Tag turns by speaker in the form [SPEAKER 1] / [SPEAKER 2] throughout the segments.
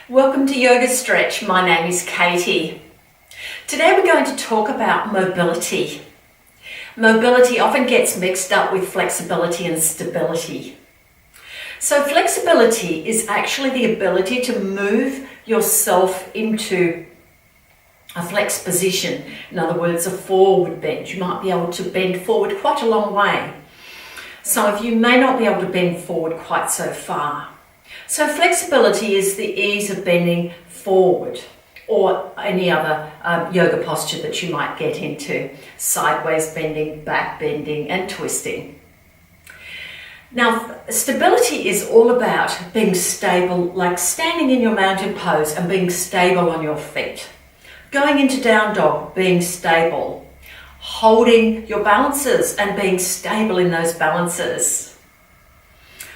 [SPEAKER 1] Welcome to Yoga Stretch. My name is Katy. Today we're going to talk about mobility. Mobility often gets mixed up with flexibility and stability. So flexibility is actually the ability to move yourself into a flexed position. In other words, a forward bend. You might be able to bend forward quite a long way. Some of you may not be able to bend forward quite so far. So flexibility is the ease of bending forward, or any other yoga posture that you might get into. Sideways bending, back bending, and twisting. Now, stability is all about being stable, like standing in your mountain pose and being stable on your feet. Going into down dog, being stable. Holding your balances and being stable in those balances.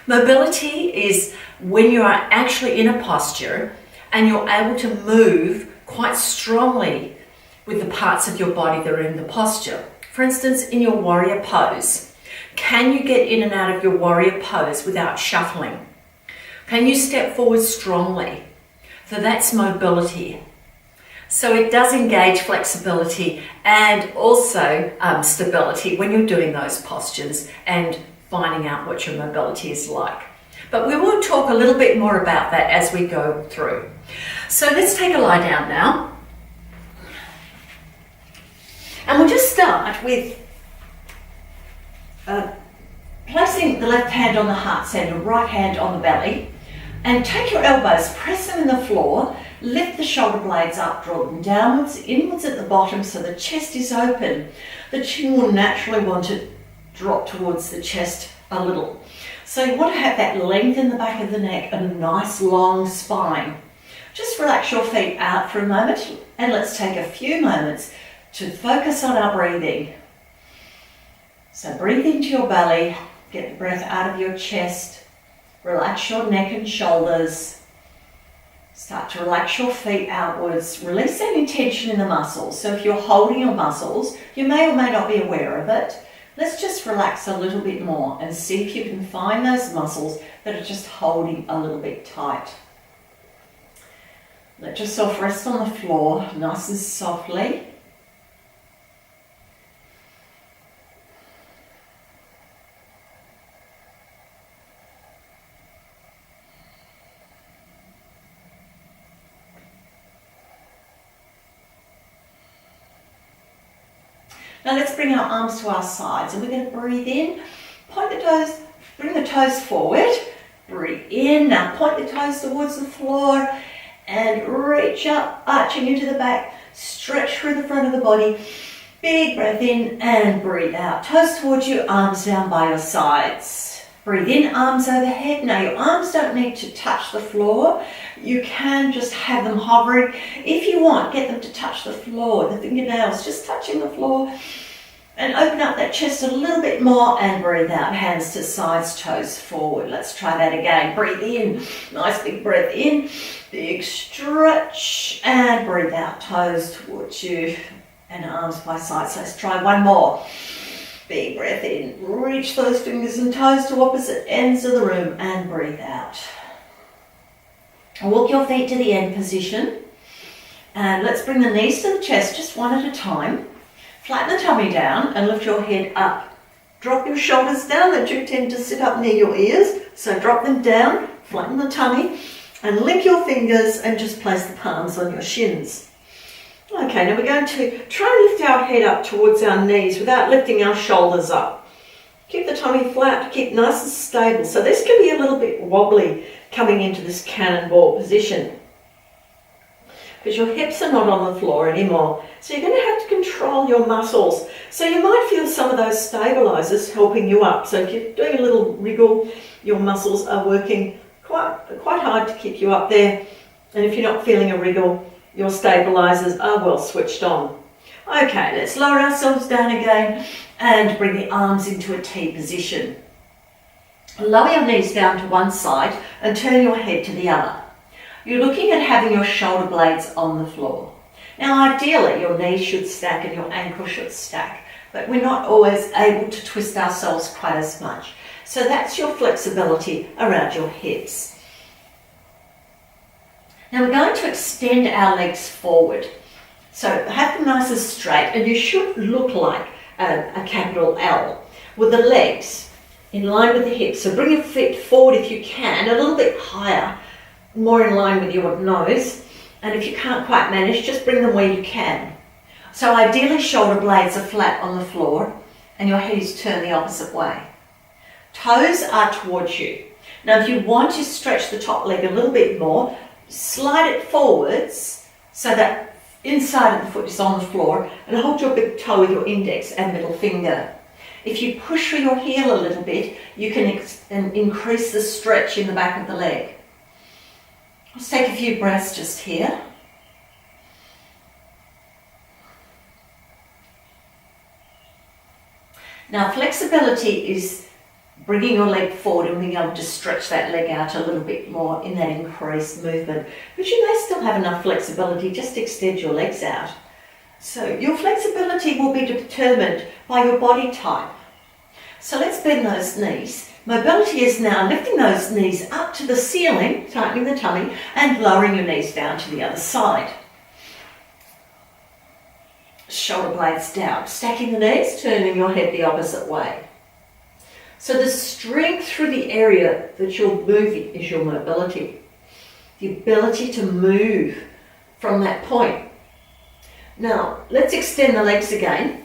[SPEAKER 1] Mobility is when you are actually in a posture and you're able to move quite strongly with the parts of your body that are in the posture. For instance, in your warrior pose, can you get in and out of your warrior pose without shuffling? Can you step forward strongly? So that's mobility. So it does engage flexibility and also stability when you're doing those postures and finding out what your mobility is like. But we will talk a little bit more about that as we go through. So let's take a lie down now. And we'll just start with placing the left hand on the heart center, right hand on the belly, and take your elbows, press them in the floor, lift the shoulder blades up, draw them downwards, inwards at the bottom so the chest is open. The chin will naturally want to drop towards the chest a little. So you want to have that length in the back of the neck and a nice long spine. Just relax your feet out for a moment and let's take a few moments to focus on our breathing. So breathe into your belly, get the breath out of your chest, relax your neck and shoulders. Start to relax your feet outwards. Release any tension in the muscles. So if you're holding your muscles, you may or may not be aware of it. Let's just relax a little bit more and see if you can find those muscles that are just holding a little bit tight. Let yourself rest on the floor, nice and softly. Now let's bring our arms to our sides and we're going to breathe in, point the toes, bring the toes forward, breathe in, now point the toes towards the floor and reach up, arching into the back, stretch through the front of the body, big breath in and breathe out, toes towards you, arms down by your sides. Breathe in, arms overhead. Now your arms don't need to touch the floor. You can just have them hovering. If you want, get them to touch the floor, the fingernails just touching the floor. And open up that chest a little bit more and breathe out, hands to sides, toes forward. Let's try that again. Breathe in, nice big breath in, big stretch and breathe out, toes towards you and arms by sides. So let's try one more. Big breath in, reach those fingers and toes to opposite ends of the room and breathe out. Walk your feet to the end position and let's bring the knees to the chest just one at a time. Flatten the tummy down and lift your head up. Drop your shoulders down, they do tend to sit up near your ears, so drop them down, flatten the tummy and link your fingers and just place the palms on your shins. Okay, now we're going to try and lift our head up towards our knees without lifting our shoulders up. Keep the tummy flat, keep nice and stable. So this can be a little bit wobbly coming into this cannonball position because your hips are not on the floor anymore. So you're going to have to control your muscles. So you might feel some of those stabilizers helping you up. So if you're doing a little wriggle, your muscles are working quite hard to keep you up there. And if you're not feeling a wriggle, your stabilizers are well switched on. Okay, let's lower ourselves down again and bring the arms into a T position. Lower your knees down to one side and turn your head to the other. You're looking at having your shoulder blades on the floor. Now ideally your knees should stack and your ankle should stack, but we're not always able to twist ourselves quite as much. So that's your flexibility around your hips. Now we're going to extend our legs forward. So have them nice and straight, and you should look like a capital L with the legs in line with the hips. So bring your feet forward if you can, a little bit higher, more in line with your nose. And if you can't quite manage, just bring them where you can. So ideally shoulder blades are flat on the floor and your head is turned the opposite way. Toes are towards you. Now if you want to stretch the top leg a little bit more, slide it forwards so that inside of the foot is on the floor, and hold your big toe with your index and middle finger. If you push through your heel a little bit, you can increase the stretch in the back of the leg. Let's take a few breaths just here. Now flexibility is bringing your leg forward and being able to stretch that leg out a little bit more in that increased movement. But you may still have enough flexibility, just extend your legs out. So your flexibility will be determined by your body type. So let's bend those knees. Mobility is now lifting those knees up to the ceiling, tightening the tummy, and lowering your knees down to the other side. Shoulder blades down, stacking the knees, turning your head the opposite way. So the strength through the area that you're moving is your mobility. The ability to move from that point. Now, let's extend the legs again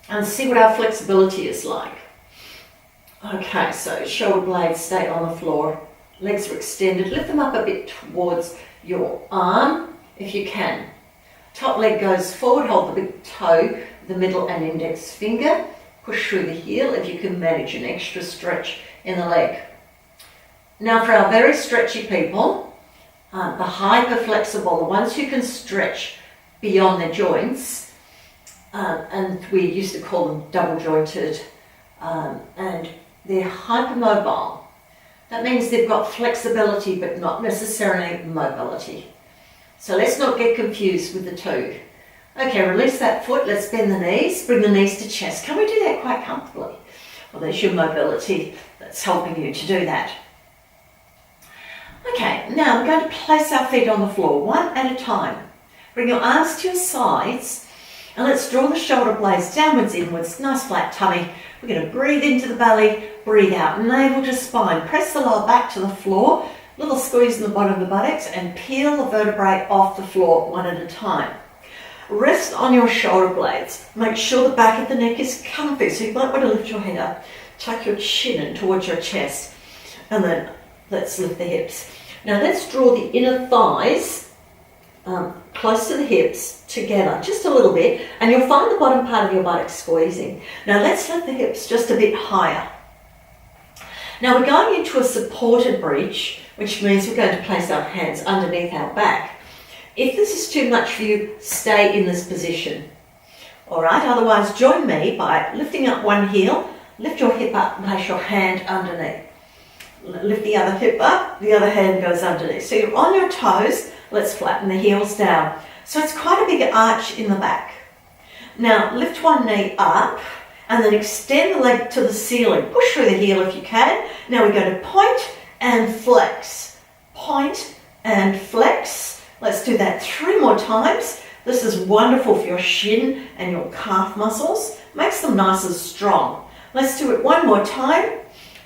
[SPEAKER 1] and see what our flexibility is like. Okay, so shoulder blades stay on the floor, legs are extended, lift them up a bit towards your arm if you can. Top leg goes forward, hold the big toe, the middle and index finger, push through the heel if you can manage an extra stretch in the leg. Now for our very stretchy people, the hyper flexible, the ones who can stretch beyond their joints, and we used to call them double jointed, and they're hypermobile. That means they've got flexibility but not necessarily mobility. So let's not get confused with the two. Okay, release that foot, let's bend the knees, bring the knees to chest. Can we do that quite comfortably? Well, there's your mobility that's helping you to do that. Okay, now we're going to place our feet on the floor, one at a time. Bring your arms to your sides, and let's draw the shoulder blades downwards, inwards, nice flat tummy. We're going to breathe into the belly, breathe out, navel to spine. Press the lower back to the floor, little squeeze in the bottom of the buttocks, and peel the vertebrae off the floor one at a time. Rest on your shoulder blades. Make sure the back of the neck is comfy, so you might want to lift your head up, tuck your chin in towards your chest, and then let's lift the hips. Now let's draw the inner thighs close to the hips together, just a little bit, and you'll find the bottom part of your buttocks squeezing. Now let's lift the hips just a bit higher. Now we're going into a supported bridge, which means we're going to place our hands underneath our back. If this is too much for you, stay in this position. All right, otherwise join me by lifting up one heel, lift your hip up and place your hand underneath. Lift the other hip up, the other hand goes underneath. So you're on your toes, let's flatten the heels down. So it's quite a big arch in the back. Now lift one knee up and then extend the leg to the ceiling. Push through the heel if you can. Now we're going to point and flex. Point and flex. Let's do that 3 more times. This is wonderful for your shin and your calf muscles. Makes them nice and strong. Let's do it 1 more time.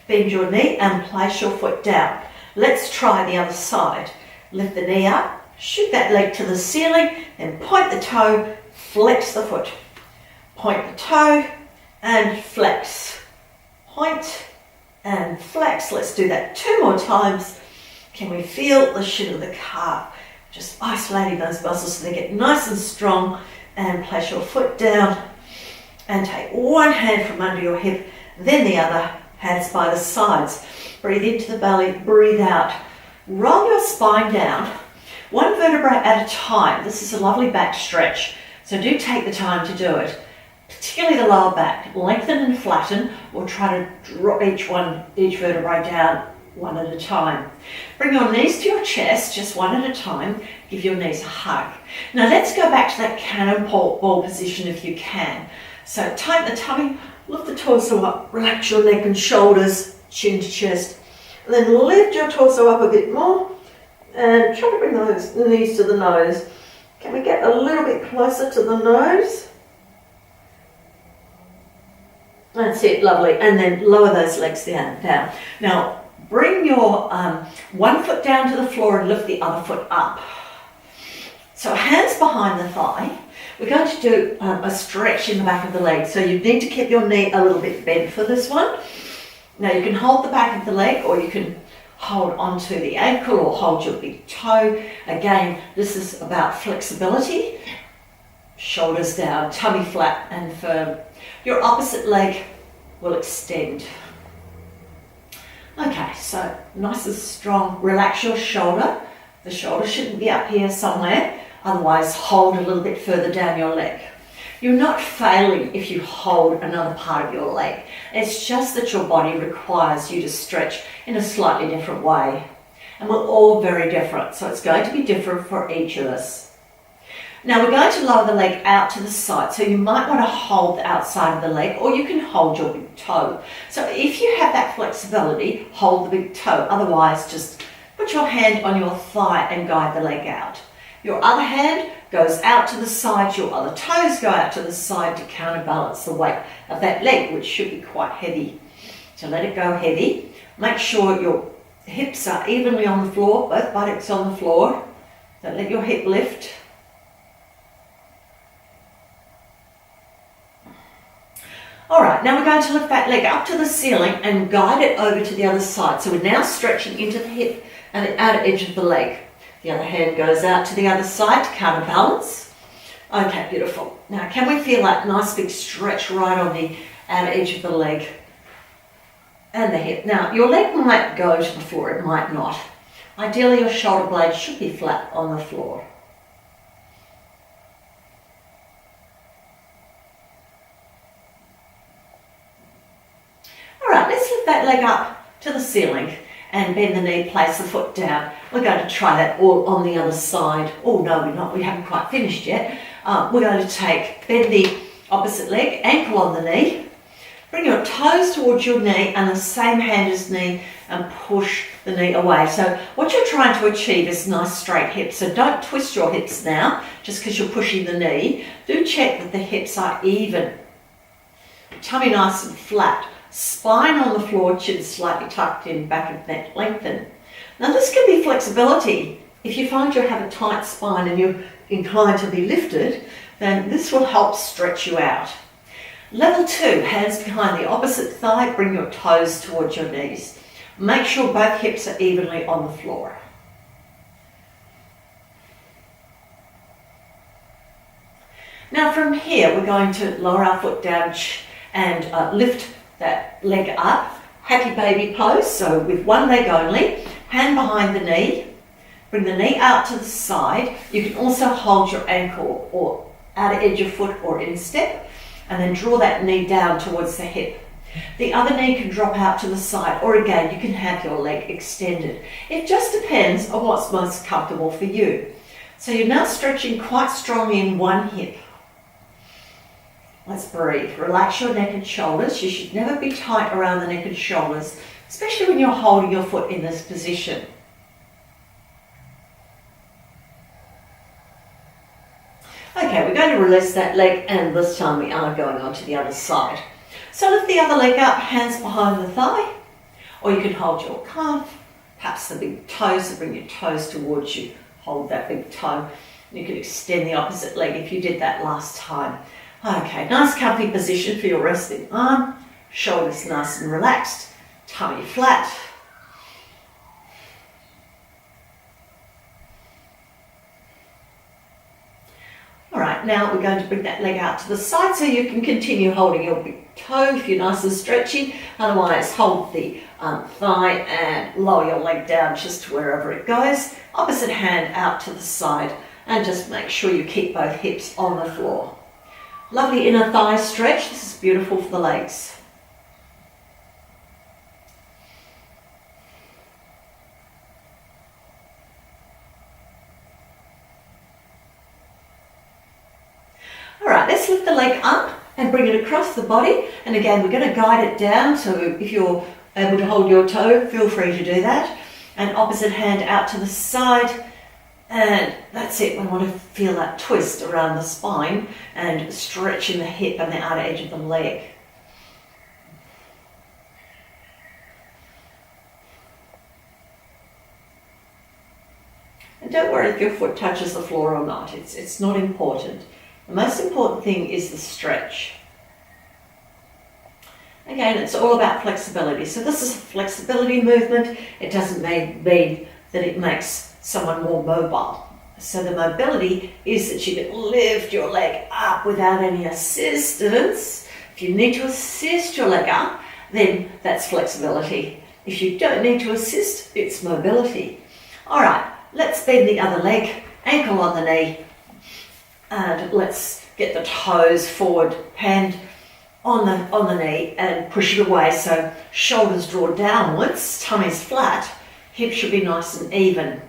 [SPEAKER 1] Bend your knee and place your foot down. Let's try the other side. Lift the knee up, shoot that leg to the ceiling, and point the toe, flex the foot. Point the toe and flex. Point and flex. Let's do that 2 more times. Can we feel the shin of the calf? Just isolating those muscles so they get nice and strong, and place your foot down and take one hand from under your hip, then the other, hands by the sides. Breathe into the belly, breathe out. Roll your spine down, 1 vertebrae at a time. This is a lovely back stretch, so do take the time to do it. Particularly the lower back. Lengthen and flatten, or try to drop each vertebrae down 1 at a time. Bring your knees to your chest, just 1 at a time. Give your knees a hug. Now let's go back to that cannonball position if you can. So tighten the tummy, lift the torso up, relax your neck and shoulders, chin to chest. And then lift your torso up a bit more, And try to bring those knees to the nose. Can we get a little bit closer to the nose? That's it, lovely. And then lower those legs down. Now, bring your one foot down to the floor and lift the other foot up. So hands behind the thigh. We're going to do a stretch in the back of the leg. So you need to keep your knee a little bit bent for this one. Now you can hold the back of the leg, or you can hold onto the ankle or hold your big toe. Again, this is about flexibility. Shoulders down, tummy flat and firm. Your opposite leg will extend. Okay, so nice and strong. Relax your shoulder. The shoulder shouldn't be up here somewhere. Otherwise, hold a little bit further down your leg. You're not failing if you hold another part of your leg. It's just that your body requires you to stretch in a slightly different way. And we're all very different, so it's going to be different for each of us. Now we're going to lower the leg out to the side, so you might want to hold the outside of the leg, or you can hold your big toe. So if you have that flexibility, hold the big toe. Otherwise, just put your hand on your thigh and guide the leg out. Your other hand goes out to the side, your other toes go out to the side to counterbalance the weight of that leg, which should be quite heavy. So let it go heavy. Make sure your hips are evenly on the floor, both buttocks on the floor. Don't let your hip lift. All right, now we're going to lift that leg up to the ceiling and guide it over to the other side. So we're now stretching into the hip and the outer edge of the leg. The other hand goes out to the other side to counterbalance. Okay, beautiful. Now, can we feel that nice big stretch right on the outer edge of the leg and the hip? Now, your leg might go to the floor, it might not. Ideally, your shoulder blade should be flat on the floor. All right, let's lift that leg up to the ceiling and bend the knee, place the foot down. We're going to try that all on the other side. Oh no, we're not, we haven't quite finished yet. We're going to bend the opposite leg, ankle on the knee, bring your toes towards your knee and the same hand as knee and push the knee away. So what you're trying to achieve is nice straight hips. So don't twist your hips now, just because you're pushing the knee. Do check that the hips are even. Tummy nice and flat. Spine on the floor, chin slightly tucked in, back of neck lengthen. Now this can be flexibility. If you find you have a tight spine and you're inclined to be lifted, then this will help stretch you out. Level 2, hands behind the opposite thigh, bring your toes towards your knees. Make sure both hips are evenly on the floor. Now from here, we're going to lower our foot down and lift that leg up, happy baby pose. So with one leg only, hand behind the knee, bring the knee out to the side. You can also hold your ankle or outer edge of foot or instep, and then draw that knee down towards the hip. The other knee can drop out to the side, or again, you can have your leg extended. It just depends on what's most comfortable for you. So you're now stretching quite strongly in one hip. Let's breathe. Relax your neck and shoulders. You should never be tight around the neck and shoulders, especially when you're holding your foot in this position. Okay, we're going to release that leg, and this time we are going on to the other side. So lift the other leg up, hands behind the thigh, or you can hold your calf, perhaps the big toes, so bring your toes towards you. Hold that big toe. You can extend the opposite leg if you did that last time. Okay, nice comfy position for your resting arm. Shoulders nice and relaxed. Tummy flat. All right, now we're going to bring that leg out to the side so you can continue holding your big toe if you're nice and stretchy. Otherwise, hold the thigh and lower your leg down just to wherever it goes. Opposite hand out to the side, and just make sure you keep both hips on the floor. Lovely inner thigh stretch. This is beautiful for the legs. All right, let's lift the leg up and bring it across the body. And again, we're going to guide it down. So if you're able to hold your toe, feel free to do that. And opposite hand out to the side. And that's it. We want to feel that twist around the spine and stretching the hip and the outer edge of the leg. And don't worry if your foot touches the floor or not. It's not important. The most important thing is the stretch. Again, it's all about flexibility. So this is a flexibility movement. It doesn't mean that it makes someone more mobile. So the mobility is that you can lift your leg up without any assistance. If you need to assist your leg up, then that's flexibility. If you don't need to assist, it's mobility. All right, let's bend the other leg, ankle on the knee, and let's get the toes forward, hand on the knee and push it away so shoulders draw downwards, tummy's flat, hips should be nice and even.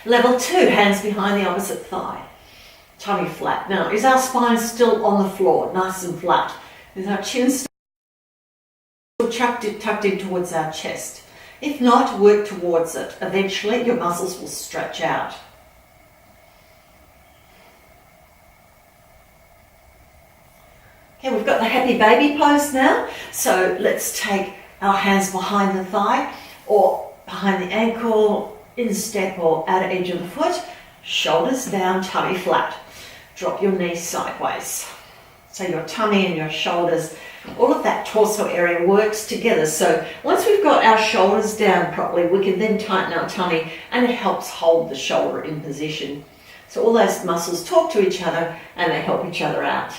[SPEAKER 1] Level 2, hands behind the opposite thigh, tummy flat. Now, is our spine still on the floor, nice and flat? Is our chin still tucked in towards our chest? If not, work towards it. Eventually, your muscles will stretch out. Okay, we've got the happy baby pose now. So let's take our hands behind the thigh or behind the ankle, instep or outer edge of the foot, shoulders down, tummy flat. Drop your knees sideways. So your tummy and your shoulders, all of that torso area works together. So once we've got our shoulders down properly, we can then tighten our tummy and it helps hold the shoulder in position. So all those muscles talk to each other and they help each other out.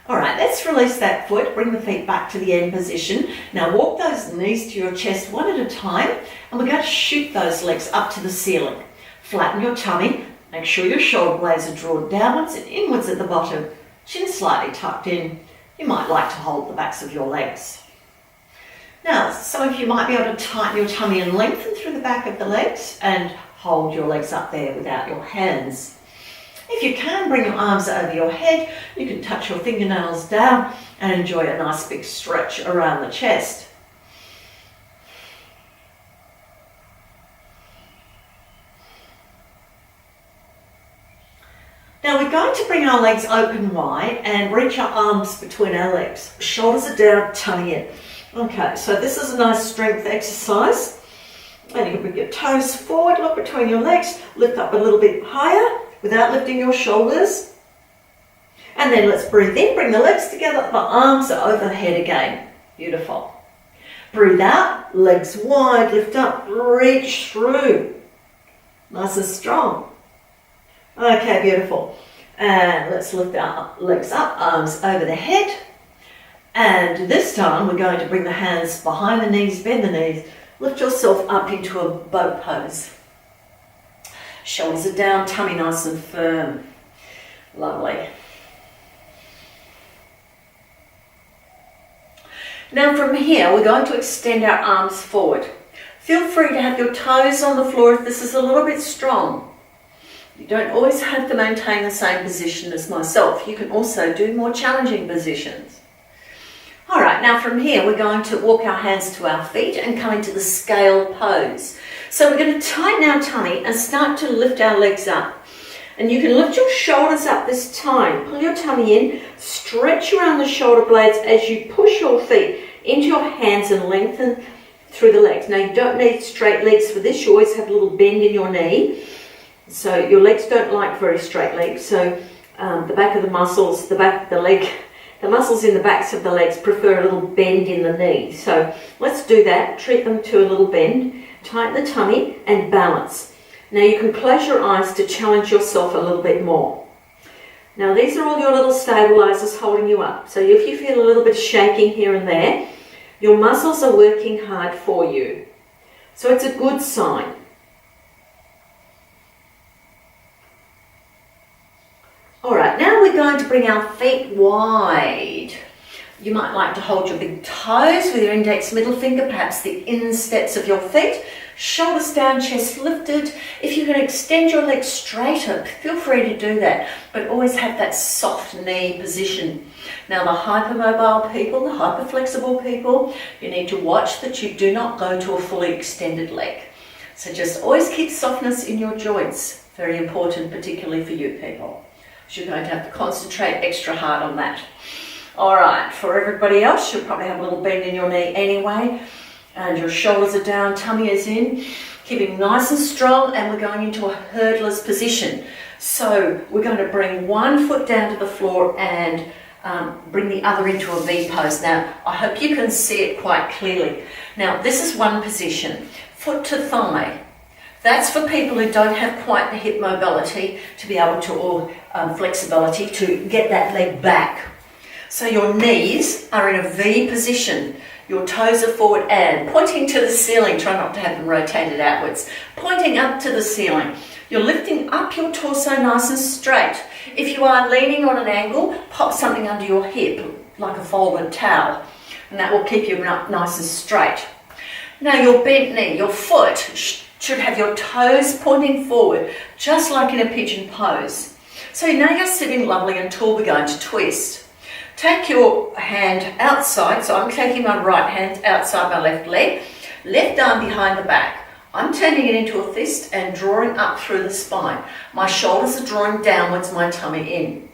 [SPEAKER 1] All right, let's release that foot, bring the feet back to the end position. Now walk those knees to your chest one at a time, and we're going to shoot those legs up to the ceiling. Flatten your tummy, make sure your shoulder blades are drawn downwards and inwards at the bottom, chin slightly tucked in. You might like to hold the backs of your legs. Now, some of you might be able to tighten your tummy and lengthen through the back of the legs and hold your legs up there without your hands. If you can, bring your arms over your head. You can touch your fingernails down and enjoy a nice big stretch around the chest. Now we're going to bring our legs open wide and reach our arms between our legs. Shoulders are down, tummy in. Okay, so this is a nice strength exercise. And you can bring your toes forward, look between your legs, lift up a little bit higher without lifting your shoulders. And then let's breathe in, bring the legs together, the arms are over the head again. Beautiful. Breathe out, legs wide, lift up, reach through. Nice and strong. Okay, beautiful. And let's lift our legs up, arms over the head. And this time we're going to bring the hands behind the knees, bend the knees, lift yourself up into a boat pose. Shoulders are down, tummy nice and firm. Lovely. Now from here, we're going to extend our arms forward. Feel free to have your toes on the floor if this is a little bit strong. You don't always have to maintain the same position as myself. You can also do more challenging positions. All right, now from here, we're going to walk our hands to our feet and come into the scale pose. So we're going to tighten our tummy and start to lift our legs up. And you can lift your shoulders up this time. Pull your tummy in, stretch around the shoulder blades as you push your feet into your hands and lengthen through the legs. Now you don't need straight legs for this. You always have a little bend in your knee. So your legs don't like very straight legs. So the back of the muscles, the back of the leg, the muscles in the backs of the legs prefer a little bend in the knee. So let's do that. Treat them to a little bend. Tighten the tummy and balance. Now you can close your eyes to challenge yourself a little bit more. Now these are all your little stabilizers holding you up. So if you feel a little bit shaking here and there, your muscles are working hard for you. So it's a good sign. All right, now we're going to bring our feet wide. You might like to hold your big toes with your index middle finger, perhaps the insteps of your feet. Shoulders down, chest lifted. If you can extend your legs straighter, feel free to do that, but always have that soft knee position. Now the hypermobile people, the hyperflexible people, you need to watch that you do not go to a fully extended leg. So just always keep softness in your joints. Very important, particularly for you people. You're going to have to concentrate extra hard on that. All right, for everybody else, you'll probably have a little bend in your knee anyway, and your shoulders are down, tummy is in, keeping nice and strong, and we're going into a hurdler's position. So we're going to bring one foot down to the floor and bring the other into a V pose. Now, I hope you can see it quite clearly. Now, this is one position, foot to thigh. That's for people who don't have quite the hip mobility to be able to, or flexibility to get that leg back. So your knees are in a V position. Your toes are forward and pointing to the ceiling. Try not to have them rotated outwards. Pointing up to the ceiling. You're lifting up your torso nice and straight. If you are leaning on an angle, pop something under your hip, like a folded towel, and that will keep you up nice and straight. Now your bent knee, your foot should have your toes pointing forward, just like in a pigeon pose. So now you're sitting lovely and tall. We're going to twist. Take your hand outside, so I'm taking my right hand outside my left leg, left arm behind the back. I'm turning it into a fist and drawing up through the spine. My shoulders are drawing downwards, my tummy in.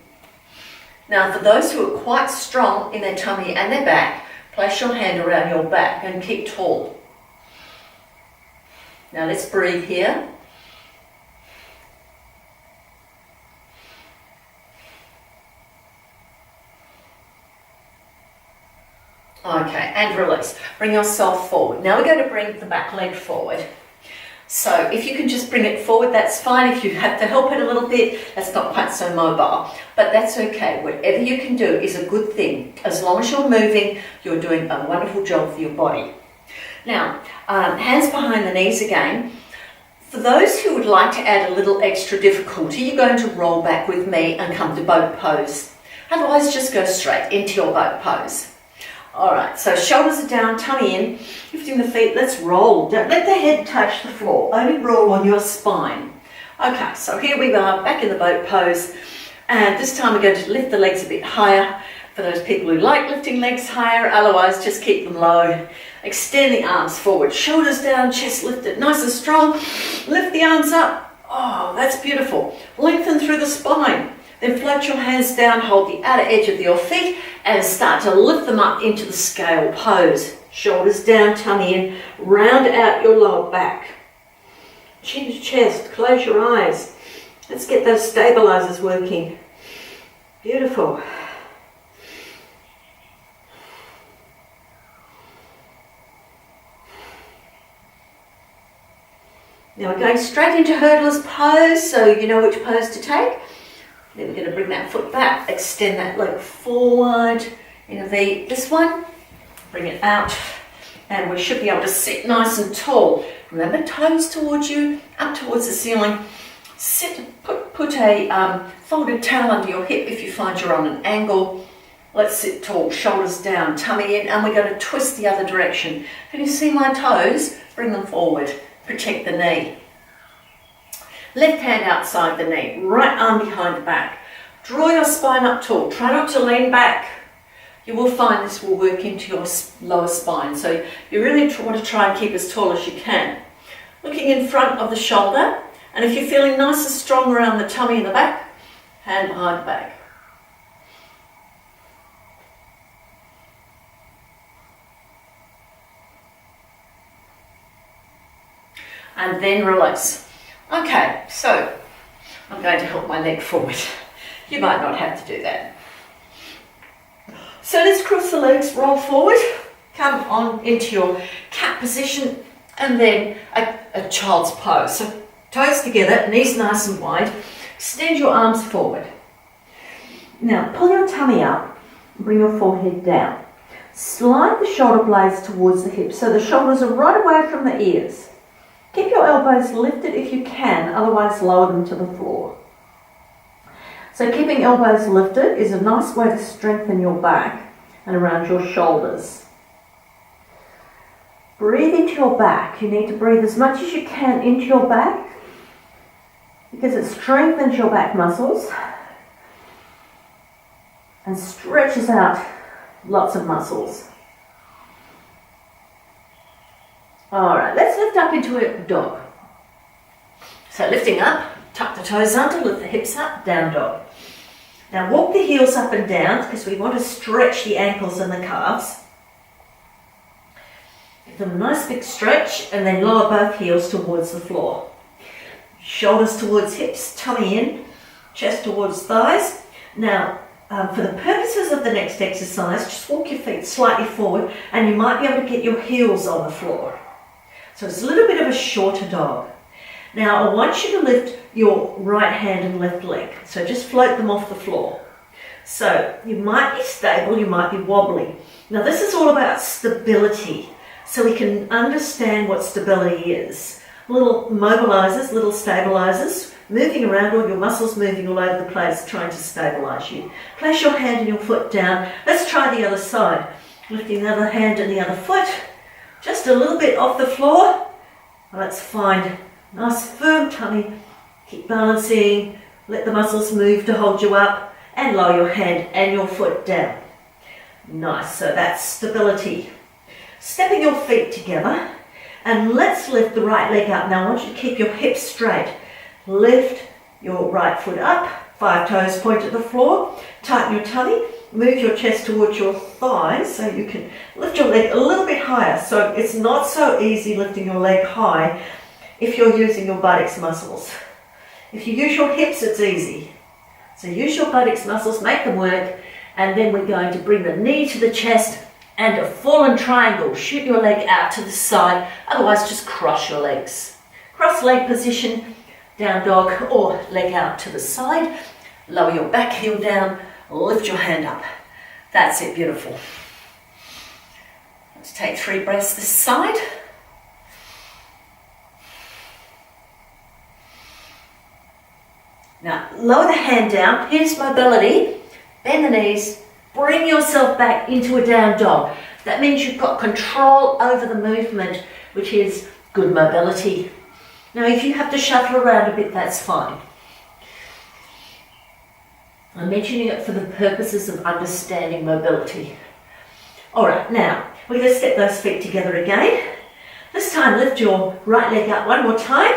[SPEAKER 1] Now for those who are quite strong in their tummy and their back, place your hand around your back and keep tall. Now let's breathe here. Okay, and release. Bring yourself forward. Now we're going to bring the back leg forward. So if you can just bring it forward, that's fine. If you have to help it a little bit, that's not quite so mobile. But that's okay. Whatever you can do is a good thing. As long as you're moving, you're doing a wonderful job for your body. Now, hands behind the knees again. For those who would like to add a little extra difficulty, you're going to roll back with me and come to boat pose. Otherwise, just go straight into your boat pose. All right, so shoulders are down, tummy in, lifting the feet. Let's roll. Don't let the head touch the floor. Only roll on your spine. Okay, so here we are, back in the boat pose. And this time we're going to lift the legs a bit higher. For those people who like lifting legs higher, otherwise just keep them low. Extend the arms forward, shoulders down, chest lifted, nice and strong. Lift the arms up. Oh, that's beautiful. Lengthen through the spine. Then float your hands down, hold the outer edge of your feet and start to lift them up into the scale pose. Shoulders down, tummy in, round out your lower back. Chin to chest, close your eyes. Let's get those stabilizers working. Beautiful. Now we're going straight into hurdler's pose, so you know which pose to take. Then we're going to bring that foot back, extend that leg forward in a V. This one, bring it out, and we should be able to sit nice and tall. Remember, toes towards you, up towards the ceiling. Sit, put a folded towel under your hip if you find you're on an angle. Let's sit tall, shoulders down, tummy in, and we're going to twist the other direction. Can you see my toes? Bring them forward. Protect the knee. Left hand outside the knee, right arm behind the back. Draw your spine up tall. Try not to lean back. You will find this will work into your lower spine. So you really want to try and keep as tall as you can. Looking in front of the shoulder. And if you're feeling nice and strong around the tummy and the back, hand behind the back. And then release. Okay, so I'm going to help my leg forward. You might not have to do that. So let's cross the legs, roll forward, come on into your cat position, and then a child's pose. So toes together, knees nice and wide, extend your arms forward. Now pull your tummy up, bring your forehead down. Slide the shoulder blades towards the hips so the shoulders are right away from the ears. Keep your elbows lifted if you can, otherwise lower them to the floor. So keeping elbows lifted is a nice way to strengthen your back and around your shoulders. Breathe into your back. You need to breathe as much as you can into your back because it strengthens your back muscles and stretches out lots of muscles. Alright, let's lift up into a dog. So lifting up, tuck the toes under, lift the hips up, down dog. Now walk the heels up and down because we want to stretch the ankles and the calves. Give them a nice big stretch and then lower both heels towards the floor. Shoulders towards hips, tummy in, chest towards thighs. Now, for the purposes of the next exercise, just walk your feet slightly forward and you might be able to get your heels on the floor. So it's a little bit of a shorter dog. Now, I want you to lift your right hand and left leg. So just float them off the floor. So you might be stable, you might be wobbly. Now, this is all about stability. So we can understand what stability is. Little mobilizers, little stabilizers, moving around, all your muscles moving all over the place, trying to stabilize you. Place your hand and your foot down. Let's try the other side. Lifting the other hand and the other foot. Just a little bit off the floor. Let's find nice firm tummy. Keep balancing. Let the muscles move to hold you up. And lower your hand and your foot down. Nice. So that's stability. Stepping your feet together. And let's lift the right leg up. Now I want you to keep your hips straight. Lift your right foot up. 5 toes point at the floor. Tighten your tummy. Move your chest towards your thighs so you can lift your leg a little bit higher. So it's not so easy lifting your leg high if you're using your buttocks muscles. If you use your hips, it's easy. So use your buttocks muscles, make them work, and then we're going to bring the knee to the chest and a fallen triangle. Shoot your leg out to the side, otherwise just cross your legs. Cross leg position, down dog or leg out to the side. Lower your back heel down, lift your hand up. That's it, beautiful. Let's take 3 breaths this side. Now, lower the hand down. Here's mobility. Bend the knees. Bring yourself back into a down dog. That means you've got control over the movement, which is good mobility. Now, if you have to shuffle around a bit, that's fine. I'm mentioning it for the purposes of understanding mobility. All right, now, we're going to step those feet together again. This time, lift your right leg up one more time.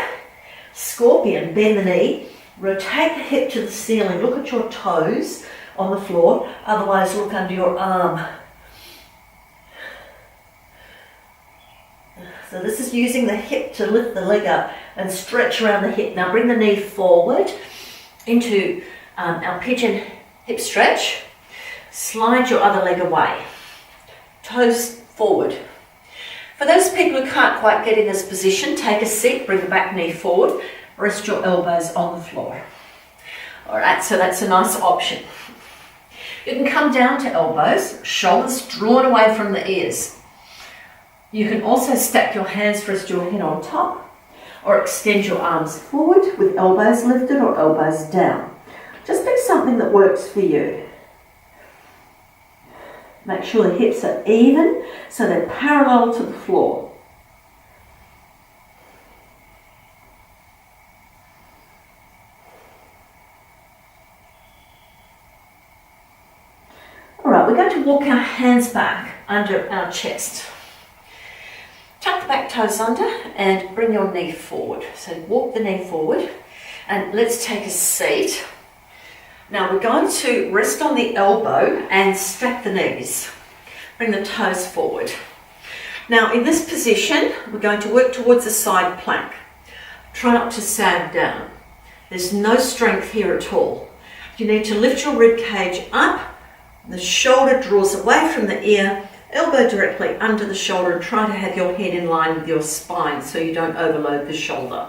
[SPEAKER 1] Scorpion, bend the knee. Rotate the hip to the ceiling. Look at your toes on the floor. Otherwise, look under your arm. So this is using the hip to lift the leg up and stretch around the hip. Now bring the knee forward into our pigeon hip stretch. Slide your other leg away. Toes forward. For those people who can't quite get in this position, take a seat, bring the back knee forward. Rest your elbows on the floor. All right, so that's a nice option. You can come down to elbows, shoulders drawn away from the ears. You can also stack your hands, rest your head on top, or extend your arms forward with elbows lifted or elbows down. Just pick something that works for you. Make sure the hips are even so they're parallel to the floor. All right, we're going to walk our hands back under our chest. Tuck the back toes under and bring your knee forward. So walk the knee forward and let's take a seat. Now we're going to rest on the elbow and stack the knees. Bring the toes forward. Now in this position, we're going to work towards a side plank. Try not to sag down. There's no strength here at all. You need to lift your rib cage up. The shoulder draws away from the ear, elbow directly under the shoulder, and try to have your head in line with your spine so you don't overload the shoulder.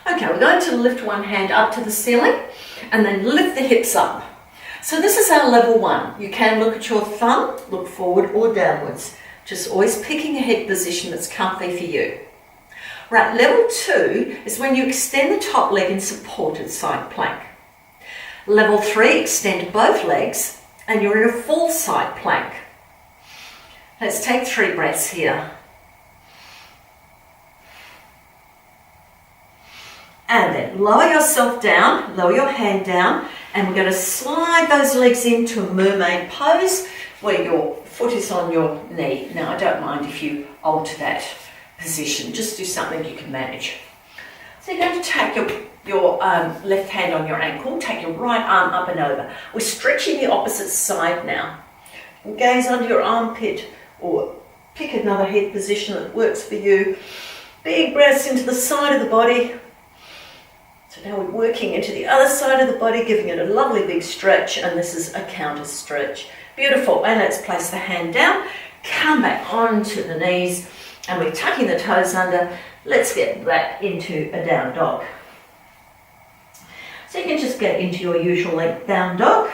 [SPEAKER 1] Okay, we're going to lift one hand up to the ceiling and then lift the hips up. So this is our level 1. You can look at your thumb, look forward or downwards. Just always picking a head position that's comfy for you. Right, level 2 is when you extend the top leg in supported side plank. Level 3, extend both legs and you're in a full side plank. Let's take 3 breaths here. And then lower yourself down, lower your hand down, and we're going to slide those legs into a mermaid pose where your foot is on your knee. Now, I don't mind if you alter that position, just do something you can manage. So you're going to take your left hand on your ankle, take your right arm up and over. We're stretching the opposite side now. Gaze under your armpit or pick another head position that works for you. Big breaths into the side of the body. So now we're working into the other side of the body, giving it a lovely big stretch, and this is a counter stretch. Beautiful, and let's place the hand down, come back onto the knees, and we're tucking the toes under. Let's get back into a down dog. So you can just get into your usual length down dog,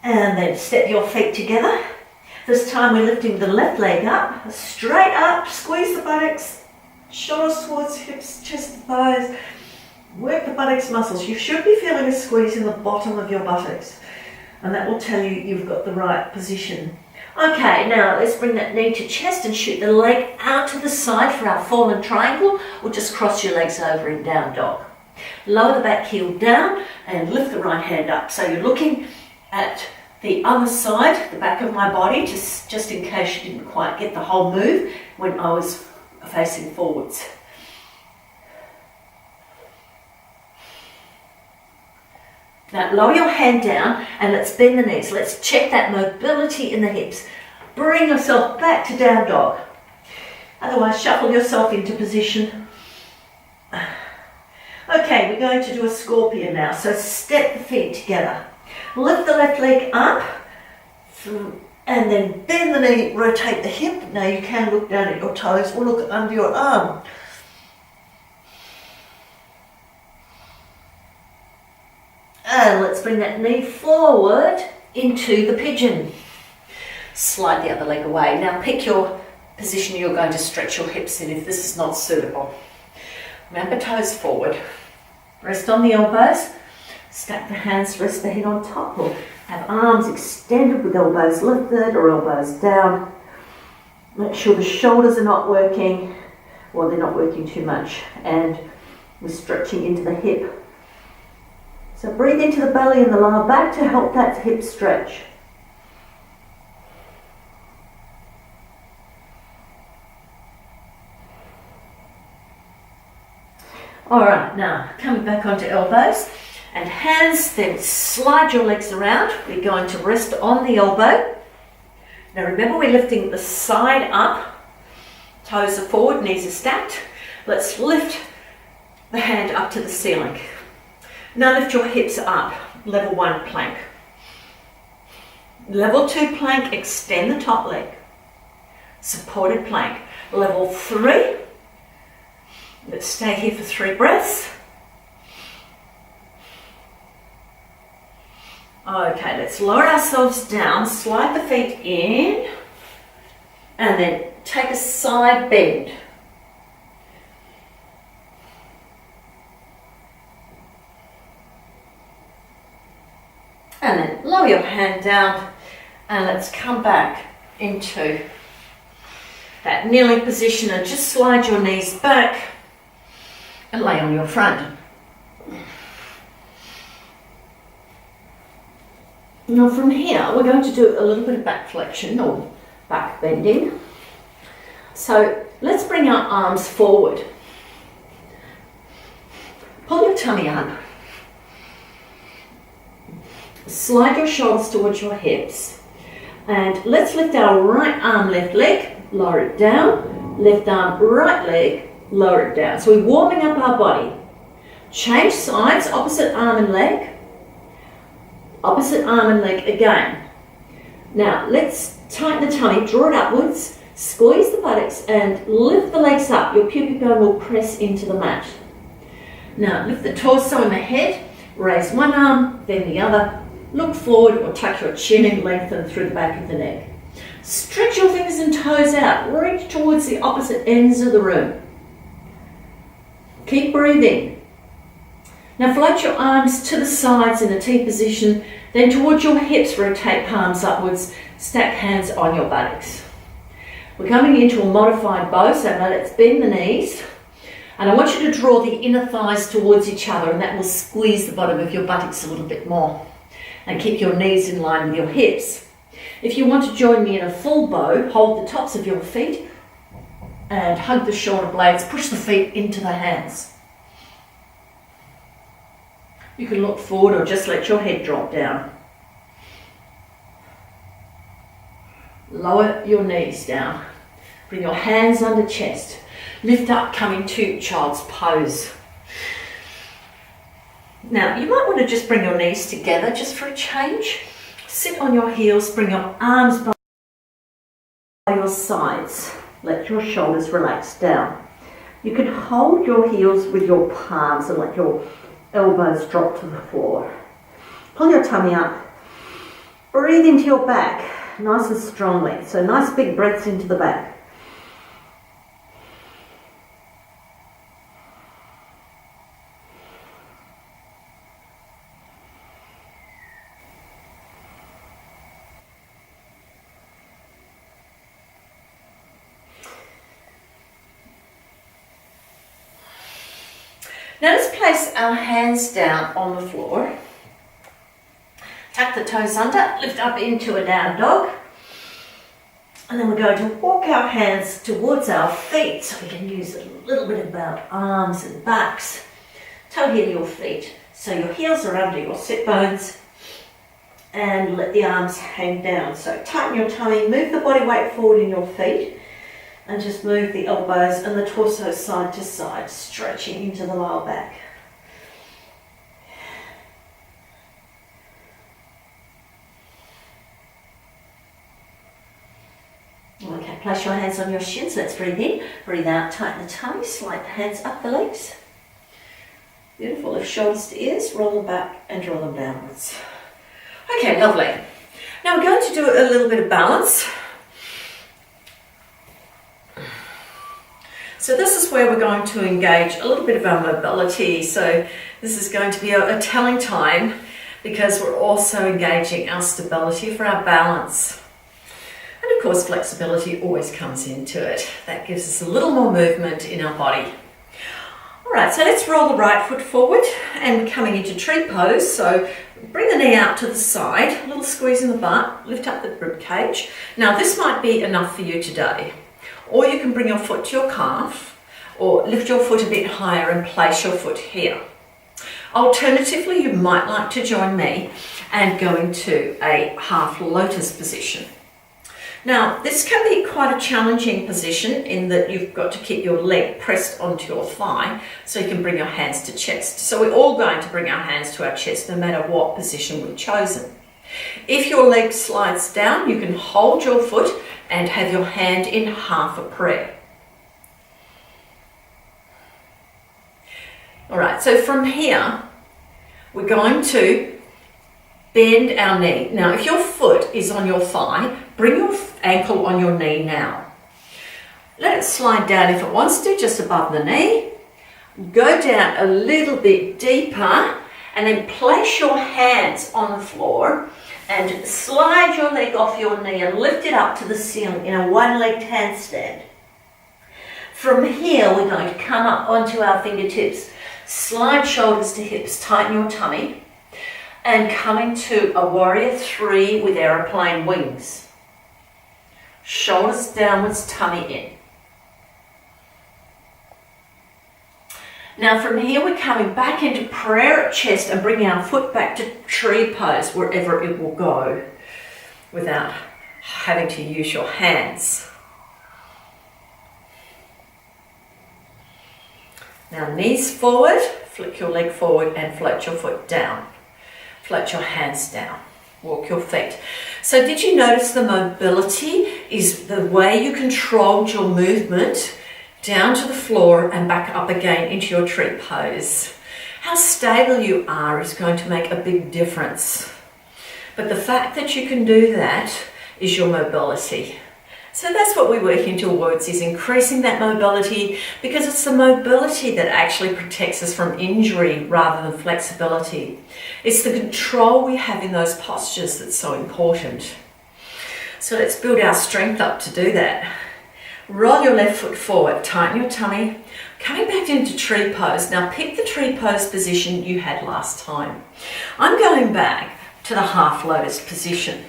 [SPEAKER 1] and then step your feet together. This time we're lifting the left leg up, straight up, squeeze the buttocks, shoulders towards hips, chest and thighs. Work the buttocks muscles. You should be feeling a squeeze in the bottom of your buttocks, and that will tell you you've got the right position. Okay, now let's bring that knee to chest and shoot the leg out to the side for our fallen triangle, or just cross your legs over in down dog. Lower the back heel down and lift the right hand up. So you're looking at the other side, the back of my body, just in case you didn't quite get the whole move when I was facing forwards. Now lower your hand down and let's bend the knees. Let's check that mobility in the hips. Bring yourself back to down dog. Otherwise, shuffle yourself into position. Okay, we're going to do a scorpion now. So step the feet together. Lift the left leg up and then bend the knee, rotate the hip. Now you can look down at your toes or look under your arm. And let's bring that knee forward into the pigeon. Slide the other leg away. Now pick your position you're going to stretch your hips in if this is not suitable. Remember, toes forward. Rest on the elbows. Stack the hands, rest the head on top, or have arms extended with elbows lifted or elbows down. Make sure the shoulders are not working, or they're not working too much, and we're stretching into the hip. So breathe into the belly and the lower back to help that hip stretch. All right, now coming back onto elbows and hands, then slide your legs around. We're going to rest on the elbow. Now remember, we're lifting the side up, toes are forward, knees are stacked. Let's lift the hand up to the ceiling. Now lift your hips up, level 1 plank. Level 2 plank, extend the top leg. Supported plank. Level 3, let's stay here for 3 breaths. Okay, let's lower ourselves down, slide the feet in, and then take a side bend. And then lower your hand down and let's come back into that kneeling position and just slide your knees back and lay on your front. Now from here we're going to do a little bit of back flexion or back bending. So let's bring our arms forward. Pull your tummy up. Slide your shoulders towards your hips. And let's lift our right arm, left leg, lower it down. Left arm, right leg, lower it down. So we're warming up our body. Change sides, opposite arm and leg. Opposite arm and leg again. Now let's tighten the tummy, draw it upwards, squeeze the buttocks and lift the legs up. Your pubic bone will press into the mat. Now lift the torso and the head, raise one arm, then the other. Look forward or tuck your chin and lengthen through the back of the neck. Stretch your fingers and toes out. Reach towards the opposite ends of the room. Keep breathing. Now float your arms to the sides in a T position Then towards your hips, rotate palms upwards, stack hands on your buttocks. We're coming into a modified bow, so now let's bend the knees. And I want you to draw the inner thighs towards each other, and that will squeeze the bottom of your buttocks a little bit more. And keep your knees in line with your hips. If you want to join me in a full bow, hold the tops of your feet and hug the shoulder blades, push the feet into the hands. You can look forward or just let your head drop down. Lower your knees down. Bring your hands under chest. Lift up, coming to child's pose. Now, you might want to just bring your knees together just for a change. Sit on your heels, bring your arms by your sides. Let your shoulders relax down. You can hold your heels with your palms and let your elbows drop to the floor. Pull your tummy up. Breathe into your back, nice and strongly. So nice big breaths into the back. Now let's place our hands down on the floor. Tuck the toes under, lift up into a down dog. And then we're going to walk our hands towards our feet so we can use a little bit of our arms and backs. Toe heel your feet. So your heels are under your sit bones and let the arms hang down. So tighten your tummy, move the body weight forward in your feet. And just move the elbows and the torso side to side, stretching into the lower back. Okay, place your hands on your shins. Let's breathe in, breathe out, tighten the tummy, slide the hands up the legs. Beautiful. Lift shoulders to ears, roll them back and draw them downwards. Okay, lovely. Now we're going to do a little bit of balance. So this is where we're going to engage a little bit of our mobility. So this is going to be a telling time because we're also engaging our stability for our balance. And of course, flexibility always comes into it. That gives us a little more movement in our body. All right, so let's roll the right foot forward and coming into tree pose. So bring the knee out to the side, a little squeeze in the butt, lift up the rib cage. Now this might be enough for you today. Or you can bring your foot to your calf or lift your foot a bit higher and place your foot here. Alternatively, you might like to join me and go into a half lotus position. Now, this can be quite a challenging position in that you've got to keep your leg pressed onto your thigh so you can bring your hands to chest. So we're all going to bring our hands to our chest no matter what position we've chosen. If your leg slides down, you can hold your foot and have your hand in half a prayer. All right, so from here, we're going to bend our knee. Now, if your foot is on your thigh, bring your ankle on your knee now. Let it slide down if it wants to, just above the knee. Go down a little bit deeper and then place your hands on the floor and slide your leg off your knee and lift it up to the ceiling in a one-legged handstand. From here, we're going to come up onto our fingertips, slide shoulders to hips, tighten your tummy, and come into a warrior three with aeroplane wings. Shoulders downwards, tummy in. Now from here we're coming back into prayer at chest and bringing our foot back to tree pose wherever it will go without having to use your hands. Now knees forward, flick your leg forward and float your foot down. Float your hands down. Walk your feet. So did you notice the mobility is the way you controlled your movement down to the floor and back up again into your tree pose? How stable you are is going to make a big difference. But the fact that you can do that is your mobility. So that's what we're working towards, is increasing that mobility, because it's the mobility that actually protects us from injury rather than flexibility. It's the control we have in those postures that's so important. So let's build our strength up to do that. Roll your left foot forward, tighten your tummy, coming back into tree pose. Now pick the tree pose position you had last time. I'm going back to the half lotus position.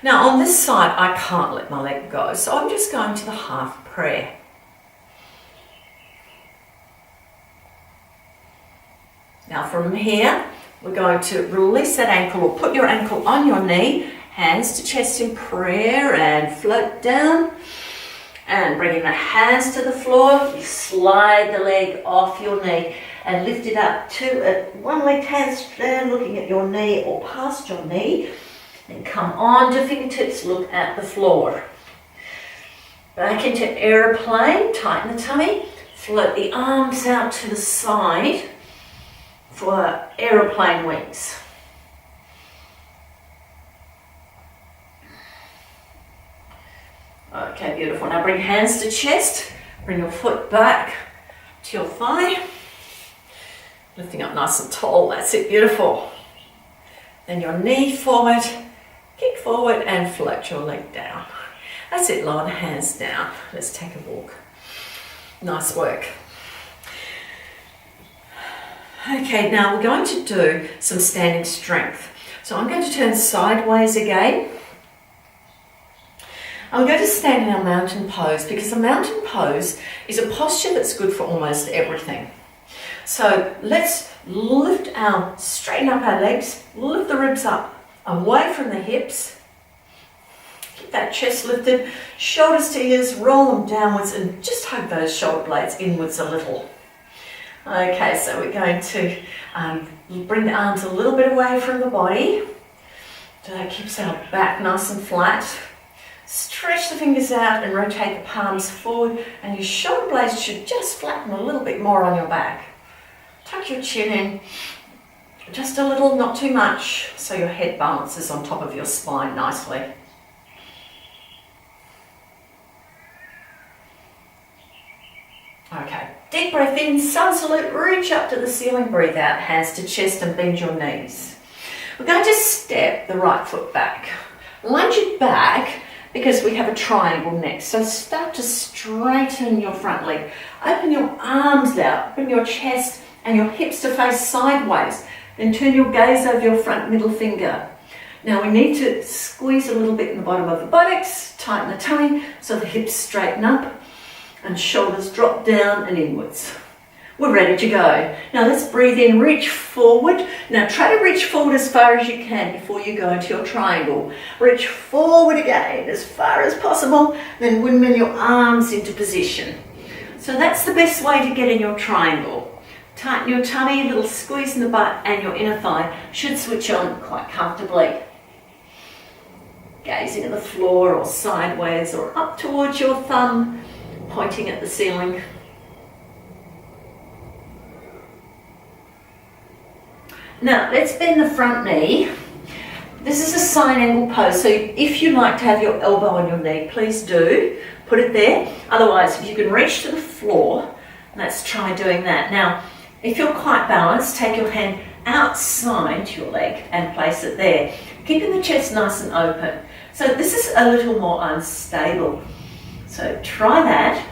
[SPEAKER 1] Now on this side, I can't let my leg go, so I'm just going to the half prayer. Now from here, we're going to release that ankle, or put your ankle on your knee, hands to chest in prayer, and float down. And bringing the hands to the floor, you slide the leg off your knee and lift it up to one leg handstand, looking at your knee or past your knee. Then come on to fingertips, look at the floor. Back into aeroplane, tighten the tummy, float the arms out to the side for aeroplane wings. Okay, beautiful. Now bring hands to chest, bring your foot back to your thigh, lifting up nice and tall, that's it, beautiful. Then your knee forward, kick forward and float your leg down. That's it, lower the hands down. Let's take a walk. Nice work. Okay, now we're going to do some standing strength. So I'm going to turn sideways again. I'm going to stand in our mountain pose, because a mountain pose is a posture that's good for almost everything. So let's straighten up our legs, lift the ribs up away from the hips. Keep that chest lifted, shoulders to ears, roll them downwards and just hug those shoulder blades inwards a little. Okay, so we're going to bring the arms a little bit away from the body. So that keeps our back nice and flat. Stretch the fingers out and rotate the palms forward, and your shoulder blades should just flatten a little bit more on your back. Tuck your chin in, just a little, not too much, so your head balances on top of your spine nicely. Okay, deep breath in, sun salute, reach up to the ceiling, breathe out, hands to chest and bend your knees. We're going to step the right foot back. Lunge it back, because we have a triangle next. So start to straighten your front leg. Open your arms out, bring your chest and your hips to face sideways. Then turn your gaze over your front middle finger. Now we need to squeeze a little bit in the bottom of the buttocks, tighten the tummy so the hips straighten up and shoulders drop down and inwards. We're ready to go. Now let's breathe in, reach forward. Now try to reach forward as far as you can before you go into your triangle. Reach forward again as far as possible, then windmill your arms into position. So that's the best way to get in your triangle. Tighten your tummy, a little squeeze in the butt, and your inner thigh should switch on quite comfortably. Gazing at the floor or sideways or up towards your thumb, pointing at the ceiling. Now let's bend the front knee. This is a sine angle pose, so if you like to have your elbow on your knee, please do. Put it there. Otherwise, if you can reach to the floor, let's try doing that. Now, if you're quite balanced, take your hand outside your leg and place it there, keeping the chest nice and open. So this is a little more unstable. So try that.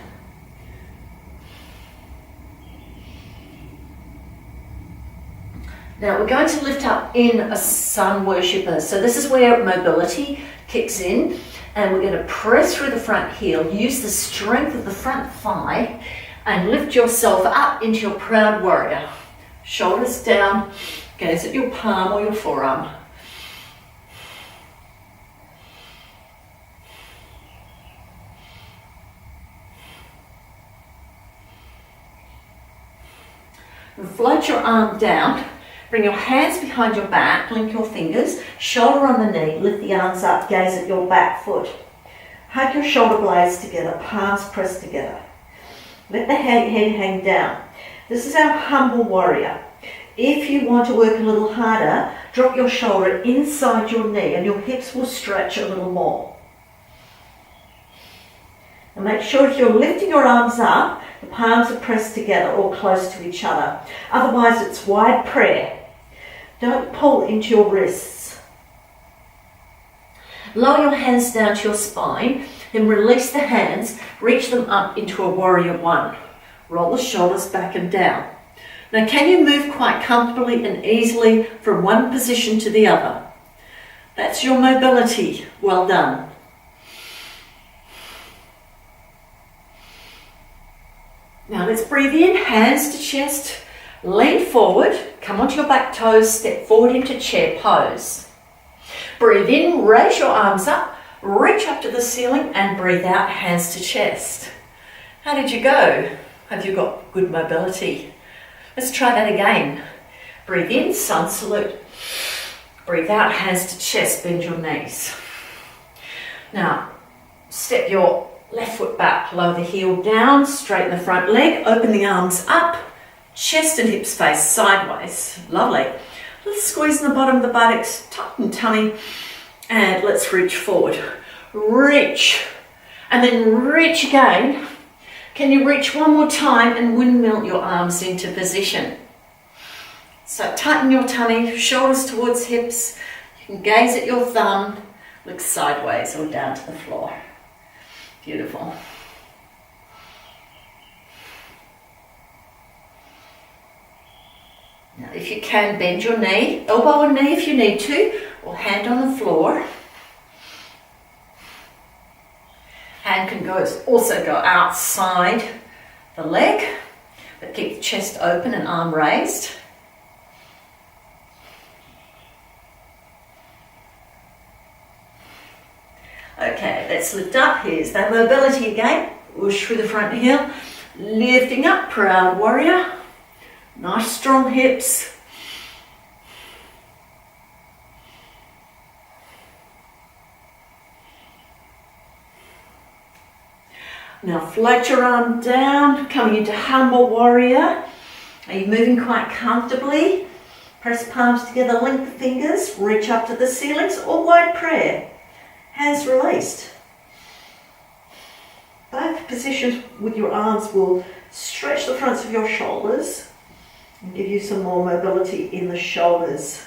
[SPEAKER 1] Now we're going to lift up in a sun worshipper. So this is where mobility kicks in, and we're going to press through the front heel, use the strength of the front thigh and lift yourself up into your proud warrior. Shoulders down, gaze at your palm or your forearm. And float your arm down. Bring your hands behind your back, link your fingers, shoulder on the knee, lift the arms up, gaze at your back foot. Hug your shoulder blades together, palms pressed together. Let the head hang down. This is our humble warrior. If you want to work a little harder, drop your shoulder inside your knee and your hips will stretch a little more. And make sure if you're lifting your arms up, the palms are pressed together or close to each other. Otherwise, it's wide prayer. Don't pull into your wrists. Lower your hands down to your spine, then release the hands, reach them up into a warrior one. Roll the shoulders back and down. Now, can you move quite comfortably and easily from one position to the other? That's your mobility. Well done. Now let's breathe in, hands to chest, lean forward, come onto your back toes, step forward into chair pose. Breathe in, raise your arms up, reach up to the ceiling and breathe out, hands to chest. How did you go? Have you got good mobility? Let's try that again. Breathe in, sun salute. Breathe out, hands to chest, bend your knees. Now, step your left foot back, lower the heel down, straighten the front leg, open the arms up, chest and hips face sideways. Lovely. Let's squeeze in the bottom of the buttocks, tighten tummy, and let's reach forward. Reach, and then reach again. Can you reach one more time and windmill your arms into position? So tighten your tummy, shoulders towards hips. You can gaze at your thumb, look sideways or down to the floor. Beautiful. Now if you can, bend your knee, elbow and knee if you need to, or hand on the floor. Hand can also go outside the leg, but keep the chest open and arm raised. Okay, let's lift up. Here's that mobility again. Whoosh through the front heel. Lifting up, proud warrior. Nice strong hips. Now float your arm down, coming into humble warrior. Are you moving quite comfortably? Press palms together, link the fingers, reach up to the ceilings or wide prayer. Hands released. Both positions with your arms will stretch the fronts of your shoulders and give you some more mobility in the shoulders.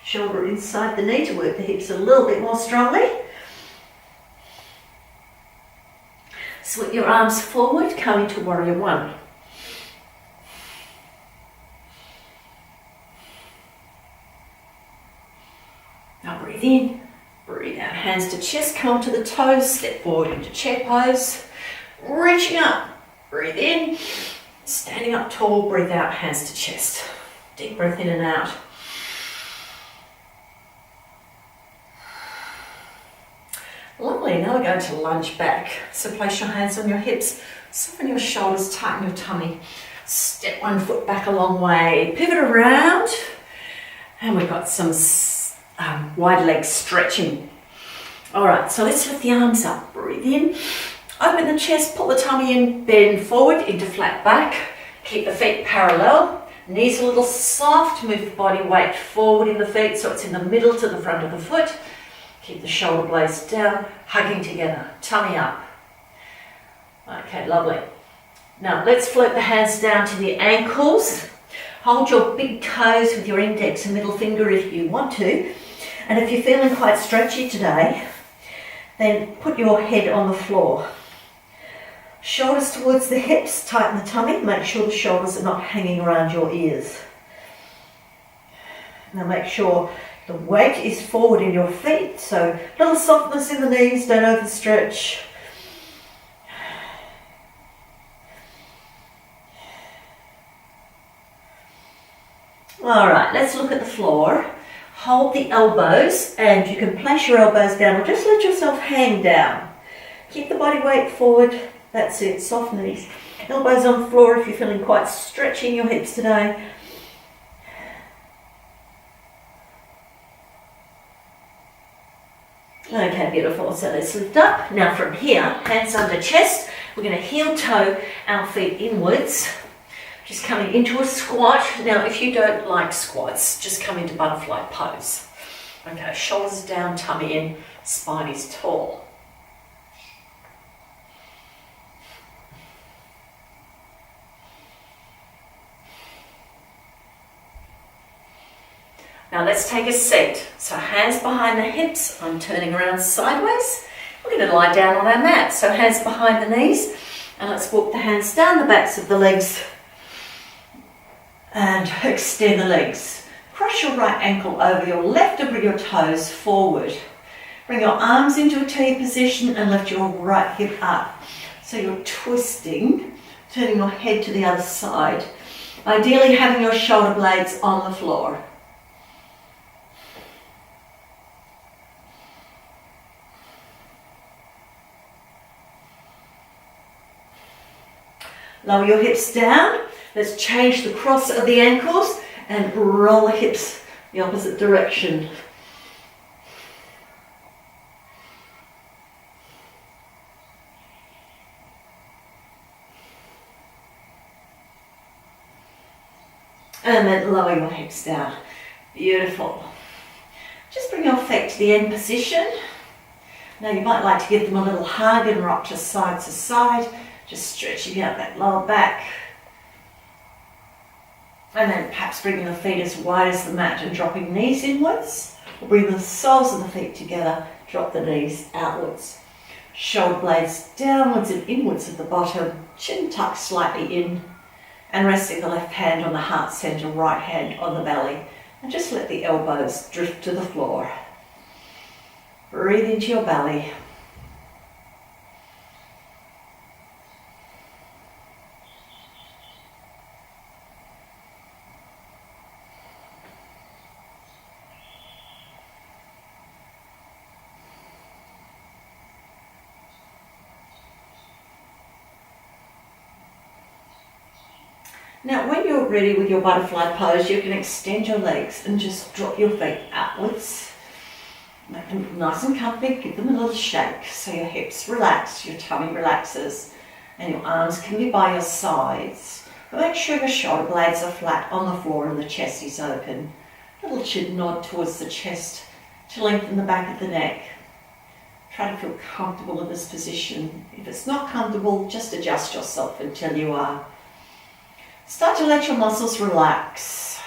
[SPEAKER 1] Shoulder inside the knee to work the hips a little bit more strongly. Sweep your arms forward, come into warrior one. Now breathe in, breathe out, hands to chest, come to the toes, step forward into chair pose, reaching up, breathe in, standing up tall, breathe out, hands to chest. Deep breath in and out. Lovely, now we're going to lunge back. So place your hands on your hips, soften your shoulders, tighten your tummy. Step one foot back a long way, pivot around, and we've got some wide leg stretching. All right, so let's lift the arms up. Breathe in, open the chest, pull the tummy in, bend forward into flat back. Keep the feet parallel, knees a little soft, move the body weight forward in the feet so it's in the middle to the front of the foot. Keep the shoulder blades down, hugging together, tummy up. Okay, lovely. Now let's float the hands down to the ankles. Hold your big toes with your index and middle finger if you want to. And if you're feeling quite stretchy today, then put your head on the floor. Shoulders towards the hips, tighten the tummy, make sure the shoulders are not hanging around your ears. Now make sure the weight is forward in your feet, so little softness in the knees, don't overstretch. All right, let's look at the floor. Hold the elbows, and you can place your elbows down or just let yourself hang down. Keep the body weight forward, that's it, soft knees. Elbows on the floor if you're feeling quite stretchy in your hips today. Okay, beautiful. So let's lift up. Now from here, hands under chest, we're going to heel toe our feet inwards. Just coming into a squat. Now, if you don't like squats, just come into butterfly pose. Okay, shoulders down, tummy in, spine is tall. Now let's take a seat. So hands behind the hips, I'm turning around sideways. We're going to lie down on our mat. So hands behind the knees, and let's walk the hands down the backs of the legs and extend the legs. Cross your right ankle over your left and bring your toes forward. Bring your arms into a T position and lift your right hip up. So you're twisting, turning your head to the other side. Ideally having your shoulder blades on the floor. Lower your hips down. Let's change the cross of the ankles and roll the hips the opposite direction. And then lower your hips down. Beautiful. Just bring your feet to the end position. Now you might like to give them a little hug and rock to side, just stretching out that lower back. And then perhaps bringing the feet as wide as the mat and dropping knees inwards. Or bring the soles of the feet together, drop the knees outwards. Shoulder blades downwards and inwards at the bottom, chin tucked slightly in. And resting the left hand on the heart center, right hand on the belly. And just let the elbows drift to the floor. Breathe into your belly. Now when you're ready with your butterfly pose, you can extend your legs and just drop your feet outwards. Make them nice and comfy, give them a little shake so your hips relax, your tummy relaxes, and your arms can be by your sides. But make sure your shoulder blades are flat on the floor and the chest is open. A little chin nod towards the chest to lengthen the back of the neck. Try to feel comfortable in this position. If it's not comfortable, just adjust yourself until you are. Start to let your muscles relax.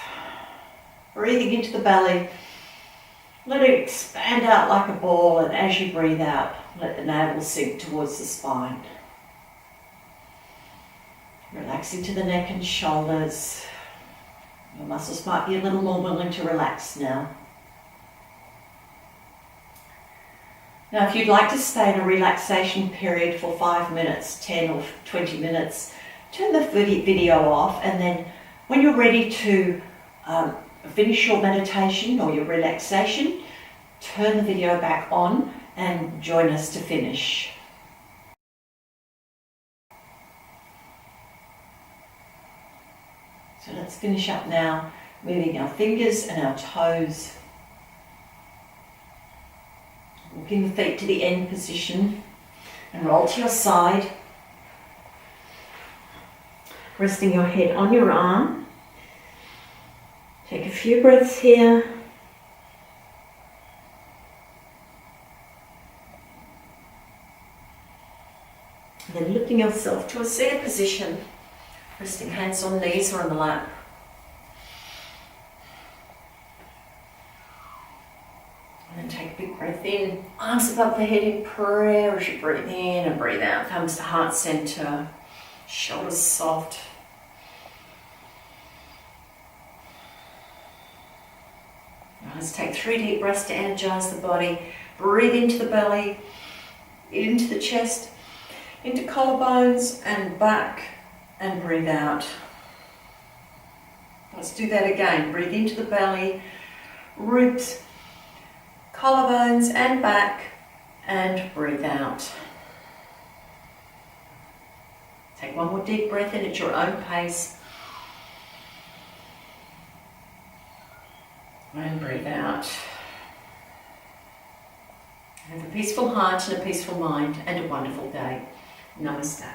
[SPEAKER 1] Breathing into the belly. Let it expand out like a ball, and as you breathe out, let the navel sink towards the spine. Relax into the neck and shoulders. Your muscles might be a little more willing to relax now. Now, if you'd like to stay in a relaxation period for 5 minutes, 10 or 20 minutes, turn the video off, and then when you're ready to finish your meditation or your relaxation, turn the video back on and join us to finish. So let's finish up now, moving our fingers and our toes. Walking the feet to the end position and roll to your side. Resting your head on your arm. Take a few breaths here. And then lifting yourself to a seated position. Resting hands on knees or on the lap. And then take a big breath in. Arms above the head in prayer as you breathe in and breathe out. Thumbs to heart center. Shoulders soft. Now let's take 3 deep breaths to energize the body. Breathe into the belly, into the chest, into collarbones and back, and breathe out. Let's do that again. Breathe into the belly, ribs, collarbones and back, and breathe out. Take one more deep breath in at your own pace. And breathe out. Have a peaceful heart and a peaceful mind and a wonderful day. Namaste.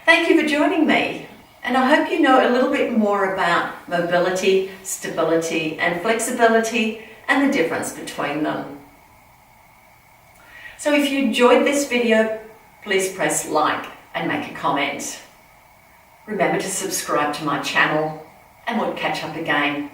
[SPEAKER 1] Thank you for joining me. And I hope you know a little bit more about mobility, stability, and flexibility and the difference between them. So if you enjoyed this video, please press like and make a comment. Remember to subscribe to my channel, and we'll catch up again